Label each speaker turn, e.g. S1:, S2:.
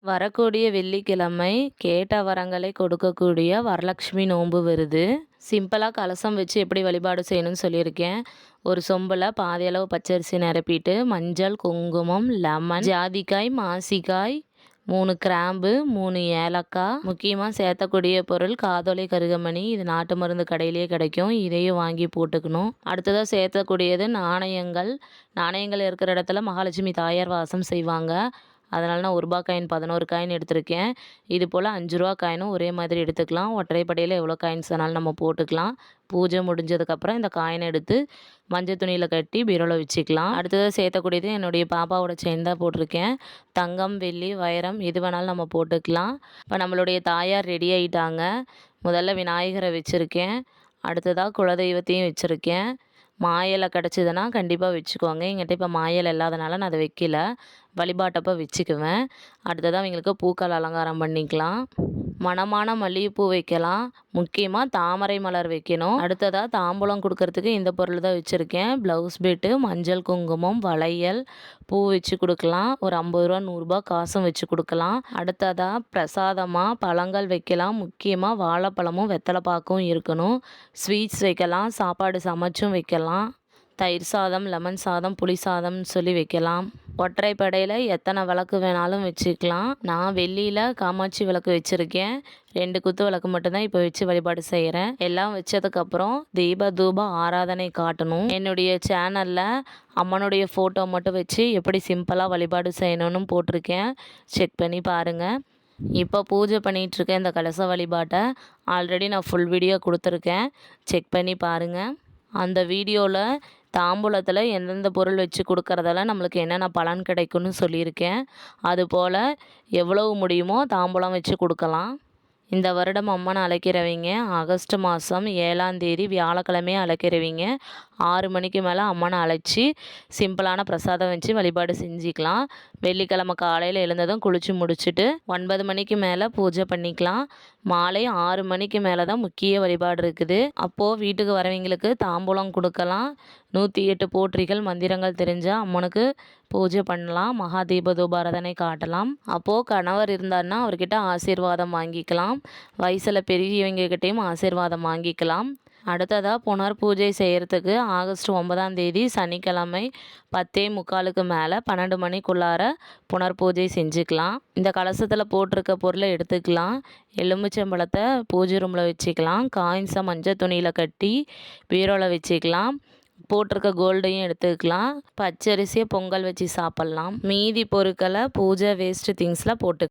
S1: வரக்கூடிய வெள்ளிக்கிழமை கேட்ட வரங்களை கொடுக்கக்கூடிய வரலட்சுமி நோன்பு வருது. சிம்பிளாக கலசம் வச்சு எப்படி வழிபாடு செய்யணும்னு சொல்லியிருக்கேன். ஒரு சொம்பில் பாதி அளவு பச்சரிசி நிரப்பிட்டு மஞ்சள், குங்குமம், லெமன், ஜாதிக்காய், மாசிக்காய், 3 கிராம்பு, 3 ஏலக்காய், முக்கியமாக சேர்த்தக்கூடிய பொருள் காதோலை கருகமணி. இது நாட்டு மருந்து கடையிலேயே கிடைக்கும். இதையும் வாங்கி போட்டுக்கணும். அடுத்ததாக சேர்த்தக்கூடியது நாணயங்கள். நாணயங்கள் இருக்கிற இடத்துல மகாலட்சுமி தாயார் வாசம் செய்வாங்க. அதனால் நான் ரூ. 1 காயின் 11 காயின் எடுத்திருக்கேன். இது போல் ரூ. 5 காயினும் ஒரே மாதிரி எடுத்துக்கலாம். ஒற்றைப்படையில் எவ்வளோ காயின்ஸ் வேணாலும் நம்ம போட்டுக்கலாம். பூஜை முடிஞ்சதுக்கப்புறம் இந்த காயினை எடுத்து மஞ்சள் துணியில் கட்டி பீரோவில் வச்சுக்கலாம். அடுத்ததாக சேர்த்தக்கூடியது என்னுடைய பாப்பாவோட செயின் தான் போட்டிருக்கேன். தங்கம், வெள்ளி, வைரம் எது வேணாலும் நம்ம போட்டுக்கலாம். இப்போ நம்மளுடைய தாயார் ரெடி ஆகிட்டாங்க. முதல்ல விநாயகரை வச்சுருக்கேன். அடுத்ததாக குலதெய்வத்தையும் வச்சுருக்கேன். மாயிலை கிடச்சிதுன்னா கண்டிப்பாக வச்சுக்கோங்க. எங்கிட்ட இப்போ மாயிலை இல்லாதனால நான் அதை வைக்கல. வழிபாட்டப்போ வச்சுக்குவேன். அடுத்ததாக அவங்களுக்கு பூக்கள் அலங்காரம் பண்ணிக்கலாம். மணமான மல்லிகைப்பூ வைக்கலாம். முக்கியமாக தாமரை மலர் வைக்கணும். அடுத்ததாக தாம்பூலம் கொடுக்கறதுக்கு இந்த பொருள் தான் வச்சுருக்கேன். ப்ளவுஸ் பெட்டு, மஞ்சள், குங்குமம், வளையல், பூ வச்சு கொடுக்கலாம். ஒரு 50 ரூபா 100 ரூபா காசும் வச்சு கொடுக்கலாம். அடுத்ததாக பிரசாதமாக பழங்கள் வைக்கலாம். முக்கியமாக வாழைப்பழமும் வெத்தலை பாக்கும் இருக்கணும். ஸ்வீட்ஸ் வைக்கலாம். சாப்பாடு சமைச்சும் வைக்கலாம். தயிர் சாதம், லெமன் சாதம், புளி சாதம்னு சொல்லி வைக்கலாம். ஒற்றைப்படையில் எத்தனை விளக்கு வேணாலும் வச்சுக்கலாம். நான் வெள்ளியில் காமாட்சி விளக்கு வச்சுருக்கேன். 2 குத்து விளக்கு மட்டும்தான் இப்போ வச்சு வழிபாடு செய்கிறேன். எல்லாம் வச்சதுக்கப்புறம் தீப தூப ஆராதனை காட்டணும். என்னுடைய சேனலில் அம்மனுடைய ஃபோட்டோ மட்டும் வச்சு எப்படி சிம்பிளாக வழிபாடு செய்யணும்னு போட்டிருக்கேன். செக் பண்ணி பாருங்கள். இப்போ பூஜை பண்ணிகிட்ருக்கேன். இந்த கலச வழிபாட்டை ஆல்ரெடி நான் ஃபுல் வீடியோ கொடுத்துருக்கேன். செக் பண்ணி பாருங்கள். அந்த வீடியோவில் தாம்பூலத்தில் எந்தெந்த பொருள் வச்சு கொடுக்கறதால நம்மளுக்கு என்னென்ன பலன் கிடைக்கும்னு சொல்லியிருக்கேன். அதுபோல் எவ்வளவு முடியுமோ தாம்பூலம் வச்சு கொடுக்கலாம். இந்த வருடம் அம்மனை அழைக்கிறவங்க ஆகஸ்ட் மாதம் 7ஆம் தேதி வியாழக்கிழமையே அழைக்கிறவங்க 6 மணிக்கு மேலே அம்மனை அழைச்சி சிம்பிளான பிரசாதம் வச்சு வழிபாடு செஞ்சுக்கலாம். வெள்ளிக்கிழமை காலையில் எழுந்ததும் குளித்து முடிச்சுட்டு 9 மணிக்கு மேலே பூஜை பண்ணிக்கலாம். மாலை 6 மணிக்கு மேலே தான் முக்கிய வழிபாடு இருக்குது. அப்போது வீட்டுக்கு வரவங்களுக்கு தாம்பூலம் கொடுக்கலாம். 108 போற்றிகள் மந்திரங்கள் தெரிஞ்சால் அம்மனுக்கு பூஜை பண்ணலாம். மகா தீப தூபாராதனை காட்டலாம். அப்போது கணவர் இருந்தார்னா அவர்கிட்ட ஆசீர்வாதம் வாங்கிக்கலாம். வயசில் பெரியவங்ககிட்டையும் ஆசீர்வாதம் வாங்கிக்கலாம். அடுத்ததாக புனர் பூஜை செய்கிறதுக்கு ஆகஸ்ட் 9ஆம் தேதி சனிக்கிழமை 10:45 மேலே 12 மணிக்குள்ளார புனர் பூஜை செஞ்சுக்கலாம். இந்த கலசத்தில் போட்டிருக்க பொருளை எடுத்துக்கலாம். எலுமிச்சம்பழத்தை பூஜை ரூமில் வச்சுக்கலாம். காயின்ஸை மஞ்சள் துணியில் கட்டி பீரோவில் வச்சுக்கலாம். போட்டிருக்க கோல்டையும் எடுத்துக்கலாம். பச்சரிசியை பொங்கல் வச்சு சாப்பிட்லாம். மீதி பொருட்களை பூஜை வேஸ்ட்டு திங்ஸில் போட்டு